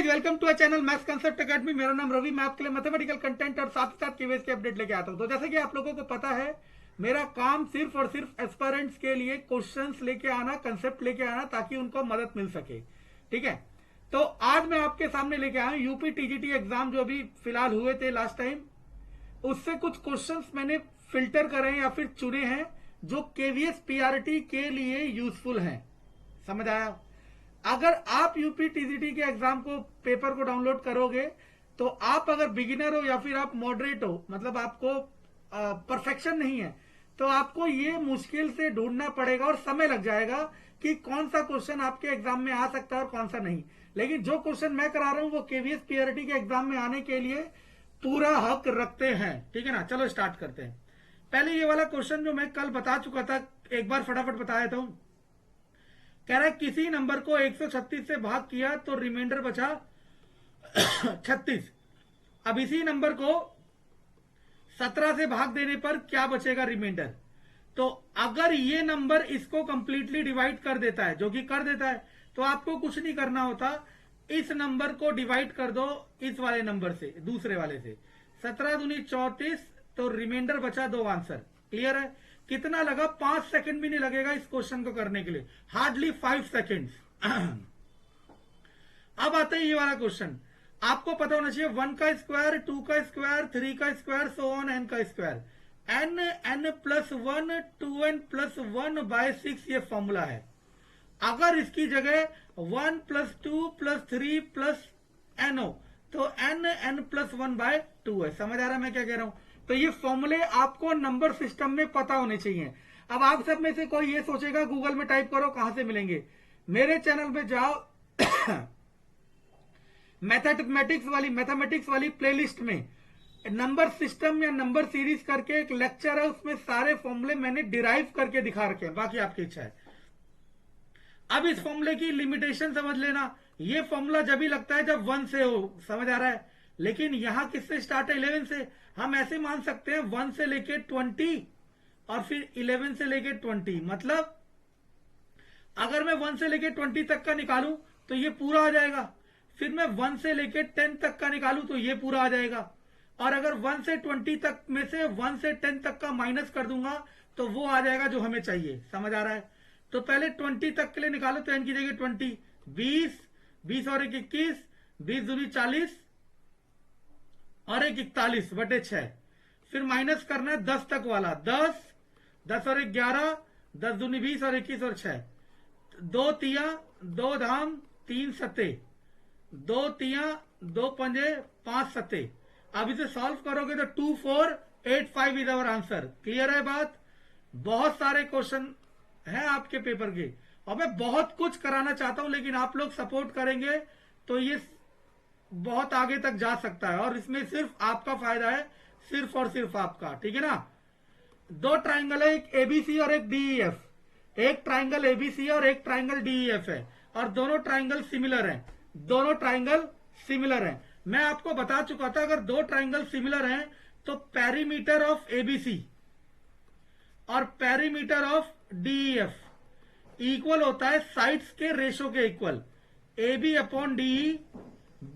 Guys, welcome to a channel maths concept academy. मेरा नाम रवि। मैं आपके लिए मैथमेटिकल कंटेंट और साथ ही साथ केवीएस के अपडेट लेके आता हूं। तो जैसे कि आप लोगों को पता है, मेरा काम सिर्फ और सिर्फ एस्पायरेंट्स के लिए क्वेश्चंस लेके आना, कंसेप्ट लेके आना, ताकि उनको मदद मिल सके। ठीक है, तो आज मैं आपके सामने लेके आया हूं यूपी टीजीटी एग्जाम जो अभी फिलहाल हुए थे लास्ट टाइम। उससे कुछ क्वेश्चंस मैंने फिल्टर करे हैं या फिर चुने हैं जो केवीएस पीआरटी के लिए यूजफुल हैं। समझ आया? अगर आप यूपी टीजीटी के एग्जाम को पेपर को डाउनलोड करोगे तो आप अगर बिगिनर हो या फिर आप मॉडरेट हो, मतलब आपको परफेक्शन नहीं है, तो आपको ये मुश्किल से ढूंढना पड़ेगा और समय लग जाएगा कि कौन सा क्वेश्चन आपके एग्जाम में आ सकता है और कौन सा नहीं। लेकिन जो क्वेश्चन मैं करा रहा हूं वो केवीएस पीआरटी के एग्जाम में आने के लिए पूरा हक रखते हैं। ठीक है ना, चलो स्टार्ट करते हैं। पहले ये वाला क्वेश्चन जो मैं कल बता चुका था, एक बार फटाफट बता देता हूं। कह रहा है किसी नंबर को 136 से भाग किया तो रिमाइंडर बचा 36। अब इसी नंबर को 17 से भाग देने पर क्या बचेगा रिमाइंडर। तो अगर ये नंबर इसको कंप्लीटली डिवाइड कर देता है, जो कि कर देता है, तो आपको कुछ नहीं करना होता। इस नंबर को डिवाइड कर दो इस वाले नंबर से, दूसरे वाले से। 17 दूनी 34, तो रिमाइंडर बचा 2 आंसर। क्लियर है? कितना लगा? 5 सेकंड भी नहीं लगेगा इस क्वेश्चन को करने के लिए, हार्डली 5 सेकंड्स। अब आता है ये वाला क्वेश्चन। आपको पता होना चाहिए 1 का स्क्वायर, 2 का स्क्वायर, 3 का स्क्वायर, सो ऑन n का स्क्वायर। n plus 1 2n plus 1 by 6 ये फॉर्मूला है। अगर इसकी जगह 1 प्लस 2 प्लस 3 प्लस n हो तो n प्लस 1 बाय 2 है। समझ आ रहा है मैं क्या कह रहा हूं? तो ये फॉर्मूले आपको नंबर सिस्टम में पता होने चाहिए। अब आप सब में से कोई ये सोचेगा गूगल में टाइप करो, कहां से मिलेंगे? मेरे चैनल में जाओ मैथमेटिक्स वाली प्लेलिस्ट में नंबर सिस्टम या नंबर सीरीज करके एक लेक्चर है, उसमें सारे फॉर्मूले मैंने डिराइव करके दिखा रखे हैं। बाकी आपकी इच्छा है। अब इस फॉर्मूले की लिमिटेशन समझ लेना। ये फॉर्मूला जब ही लगता है जब 1 से हो। समझ आ रहा है? लेकिन यहां किससे स्टार्ट है? 11 से। हम ऐसे मान सकते हैं 1 से लेके 20 और फिर 11 से लेके 20। मतलब अगर मैं 1 से लेके 20 तक का निकालूं तो ये पूरा आ जाएगा। फिर मैं 1 से लेके 10 तक का निकालूं तो ये पूरा आ जाएगा। और अगर 1 से 20 तक में से 1 से 10 तक का माइनस कर दूंगा तो वो आ जाएगा जो हमें चाहिए। समझ आ रहा है? तो पहले 20 तक के लिए निकालो तो n की जगह 20, 20 और 1 21, 20 दूनी 40 और 1 41 बटे 6। फिर माइनस करना है 10 तक वाला, 10 और 1 11, 10 दूनी 20 और 21 और 6, 2 तिया 2 धाम 3 सत्ते, 2 तिया 2 पंजे 5 सत्ते। अब इसे सॉल्व करोगे तो 2485 इज अवर आंसर। क्लियर है बात? बहुत सारे क्वेश्चन है आपके पेपर के और मैं बहुत कुछ कराना चाहता हूं, लेकिन आप लोग सपोर्ट करेंगे तो ये बहुत आगे तक जा सकता है और इसमें सिर्फ आपका फायदा है, सिर्फ और सिर्फ आपका। ठीक है ना? 2 ट्राइंगल है, एक एबीसी और एक डीईएफ। एक ट्राइंगल एबीसी और एक ट्राइंगल डीईएफ है और दोनों ट्राइंगल सिमिलर हैं। दोनों ट्राइंगल सिमिलर हैं। मैं आपको बता चुका था अगर 2 ट्राइंगल सिमिलर हैं तो पेरीमीटर ऑफ एबीसी और पेरीमीटर ऑफ डीईएफ इक्वल होता है साइड्स के रेशो के equal. AB upon DE,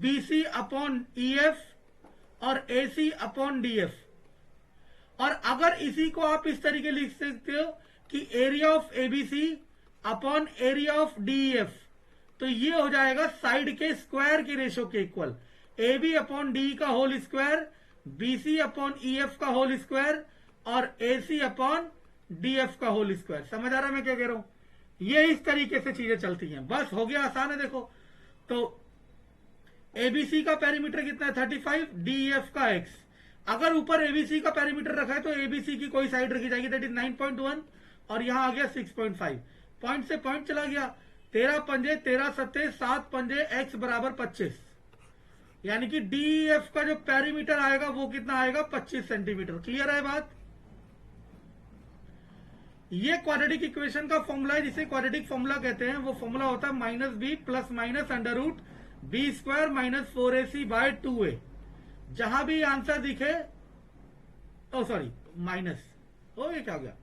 BC upon EF और AC अपॉन DF। और अगर इसी को आप इस तरीके लिख सकते हो कि area of ABC upon area of DEF, तो ये हो जाएगा साइड के स्क्वायर के रेशो के इक्वल। AB अपॉन डी का whole square, BC upon EF का होल स्क्वायर और AC अपॉन DF का होल स्क्वायर। समझ आ रहा है मैं क्या कह रहा हूं? ये इस तरीके से चीजें चलती हैं। बस हो गया, आसान है। देखो तो एबीसी का पेरीमीटर कितना है? 35, डीएफ का x। अगर ऊपर एबीसी का पेरीमीटर रखा है तो एबीसी की कोई साइड रखी जाएगी, दैट इज 9.1 और यहां आ गया 6.5। पॉइंट से पॉइंट चला गया, 13 पंजे 13 सत्ते 7 पंजे x बराबर 25। यानी कि डीएफ का जो पेरीमीटर आएगा वो कितना आएगा? 25 सेंटीमीटर। क्लियर है बात? ये क्वाड्रेटिक इक्वेशन का फॉर्मूला है, जिसे क्वाड्रेटिक फॉर्मूला कहते हैं। वो फॉर्मूला होता है -b plus minus under root B square minus 4ac by 2a। जहां भी आंसर दिखे, ओ सॉरी माइनस, ओ ये क्या हो गया?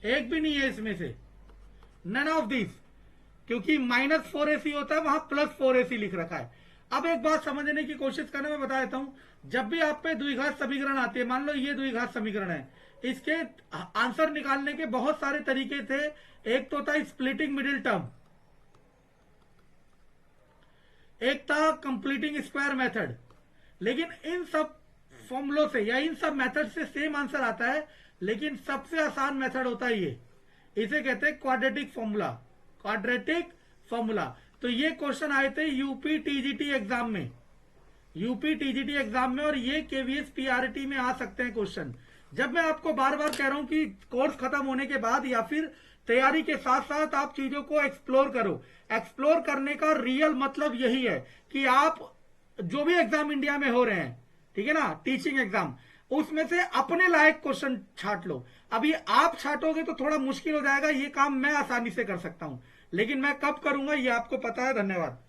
एक भी नहीं है इसमें से, नन ऑफ दिस। क्योंकि -4ac होता है, वहां +4ac लिख रखा है। अब एक बात समझने की कोशिश करना मैं बता देता हूं। जब भी आप पे द्विघात समीकरण आती है, मान लो ये द्विघात समीकरण है, इसके आंसर निकालने के बहुत सारे तरीके थे। एक तो था स्प्लिटिंग मिडिल टर्म, एक था कंप्लीटिंग स्क्वायर मेथड। लेकिन इन सब फॉर्मूलों से या इन सब मेथड से सेम आंसर आता है, लेकिन सबसे आसान मेथड होता है ये, इसे कहते हैं क्वाड्रेटिक फॉर्मूला। Quadratic formula. तो ये क्वेश्चन आए थे यूपी टीजीटी एग्जाम में, यूपी टीजीटी एग्जाम में, और ये केवीएस पीआरटी में आ सकते हैं क्वेश्चन। जब मैं आपको बार बार कह रहा हूं कि कोर्स खत्म होने के बाद या फिर तैयारी के साथ साथ आप चीजों को एक्सप्लोर करो। एक्सप्लोर करने का रियल मतलब यही है कि आप जो भी एग्जाम इंडिया में हो रहे हैं, ठीक है ना, टीचिंग एग्जाम, उसमें से अपने लायक क्वेश्चन छांट लो। अभी आप छांटोगे तो थोड़ा मुश्किल हो जाएगा, ये काम मैं आसानी से कर सकता हूं, लेकिन मैं कब करूंगा ये आपको पता है। धन्यवाद।